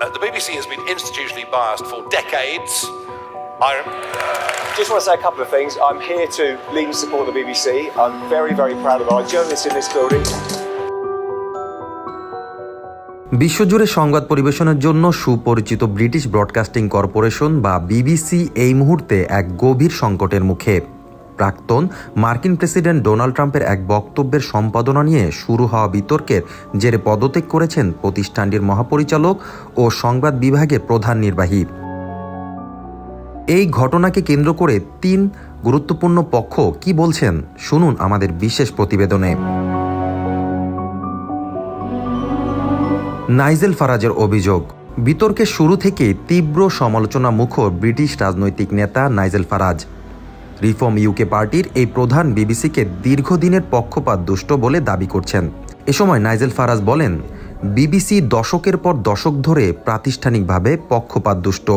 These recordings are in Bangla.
The BBC has been institutionally biased for decades. Just want to say a couple of things. I'm here to lead and support the BBC. I'm very, very proud of our journalists in this building. বিশ্বজুড়ে সংবাদ পরিবেশনের জন্য সুপরিচিত ব্রিটিশ ব্রডকাস্টিং কর্পোরেশন বা বিবিসি এই মুহূর্তে এক গভীর সংকটের মুখে। প্রাক্তন মার্কিন প্রেসিডেন্ট ডোনাল্ড ট্রাম্পের এক বক্তব্যের সম্পাদনা নিয়ে শুরু হওয়া বিতর্কের জেরে পদত্যাগ করেছেন প্রতিষ্ঠানটির মহাপরিচালক ও সংবাদ বিভাগের প্রধান নির্বাহী। এই ঘটনাকে কেন্দ্র করে তিন গুরুত্বপূর্ণ পক্ষ কি বলছেন শুনুন আমাদের বিশেষ প্রতিবেদনে। নাইজেল ফারাজের অভিযোগ। বিতর্কের শুরু থেকে তীব্র সমালোচনা মুখর ব্রিটিশ রাজনৈতিক নেতা নাইজেল ফারাজ রিফর্ম ইউকে পার্টির এই প্রধান বিবিসিকে দীর্ঘদিনের পক্ষপাত দুষ্ট বলে দাবি করছেন। এ সময় নাইজেল ফারাজ বলেন, বিবিসি দশকের পর দশক ধরে প্রাতিষ্ঠানিকভাবে পক্ষপাত দুষ্ট।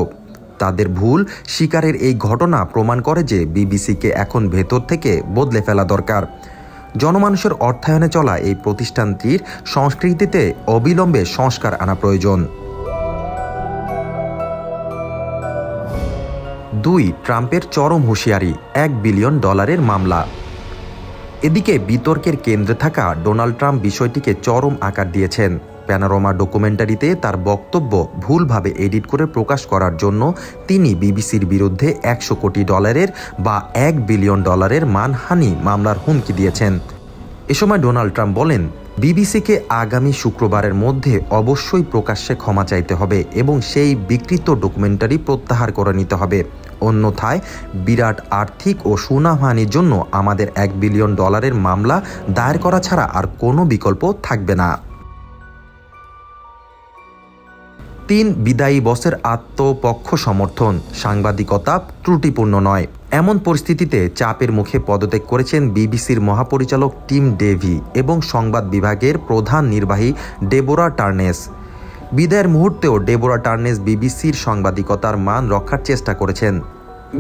তাদের ভুল স্বীকারের এই ঘটনা প্রমাণ করে যে বিবিসিকে এখন ভেতর থেকে বদলে ফেলা দরকার। জনমানুষের অর্থায়নে চলা এই প্রতিষ্ঠানটির সংস্কৃতিতে অবিলম্বে সংস্কার আনা প্রয়োজন। 2. ট্রাম্পের চরম হুঁশিয়ারি, $1 বিলিয়ন মামলা। এদিকে বিতর্কের কেন্দ্রে থাকা ডোনাল্ড ট্রাম্প বিষয়টিকে চরম আকার দিয়েছেন। প্যানোরামা ডকুমেন্টারিতে তার বক্তব্য ভুলভাবে এডিট করে প্রকাশ করার জন্য তিনি বিবিসির বিরুদ্ধে $100 কোটি বা $1 বিলিয়ন মানহানি মামলার হুমকি দিয়েছেন। এ সময় ডোনাল্ড ট্রাম্প বলেন, বিবিসিকে আগামী শুক্রবারের মধ্যে অবশ্যই প্রকাশ্যে ক্ষমা চাইতে হবে এবং সেই বিকৃত ডকুমেন্টারি প্রত্যাহার করে নিতে হবে, অন্যথায় বিরাট আর্থিক ও সুনামহানির জন্য আমাদের $1 বিলিয়ন মামলা দায়ের করা ছাড়া আর কোনো বিকল্প থাকবে না। 3. বিদায়ী বসের আত্মপক্ষ সমর্থন, সাংবাদিকতা ত্রুটিপূর্ণ নয়। এমন পরিস্থিতিতে চাপের মুখে পদত্যাগ করেছেন বিবিসির মহাপরিচালক টিম ডেভি এবং সংবাদ বিভাগের প্রধান নির্বাহী ডেবোরা টার্নেস। বিদায়ের মুহূর্তেও ডেবোরা টার্নেস বিবিসির সাংবাদিকতার মান রক্ষার চেষ্টা করেছেন।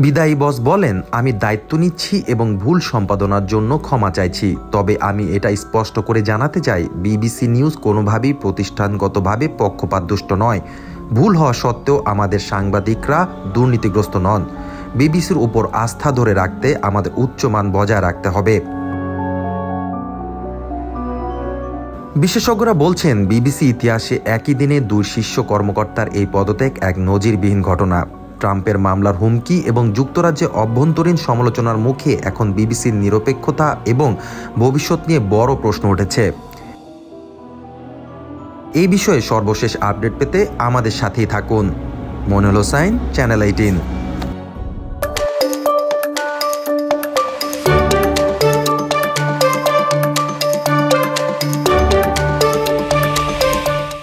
বিদায়ী বস বলেন, আমি দায়িত্ব নিচ্ছি এবং ভুল সম্পাদনার জন্য ক্ষমা চাইছি, তবে আমি এটা স্পষ্ট করে জানাতে চাই বিবিসি নিউজ কোনোভাবেই প্রতিষ্ঠানগতভাবে পক্ষপাতদুষ্ট নয়। ভুল হওয়া সত্ত্বেও আমাদের সাংবাদিকরা দুর্নীতিগ্রস্ত নন। বিবিসির উপর আস্থা ধরে রাখতে আমাদের উচ্চমান বজায় রাখতে হবে। বিশেষজ্ঞরা বলছেন, বিবিসি ইতিহাসে একই দিনে 2 শীর্ষ কর্মকর্তার এই পদত্যাগ এক নজিরবিহীন ঘটনা। ট্রাম্পের মামলার হুমকি এবং যুক্তরাজ্যে অভ্যন্তরীণ সমালোচনার মুখে এখন বিবিসির নিরপেক্ষতা এবং ভবিষ্যৎ নিয়ে বড় প্রশ্ন উঠেছে। এই বিষয়ে সর্বশেষ আপডেট পেতে আমাদের সাথেই থাকুন। মনিরুল হোসাইন, চ্যানেল 18।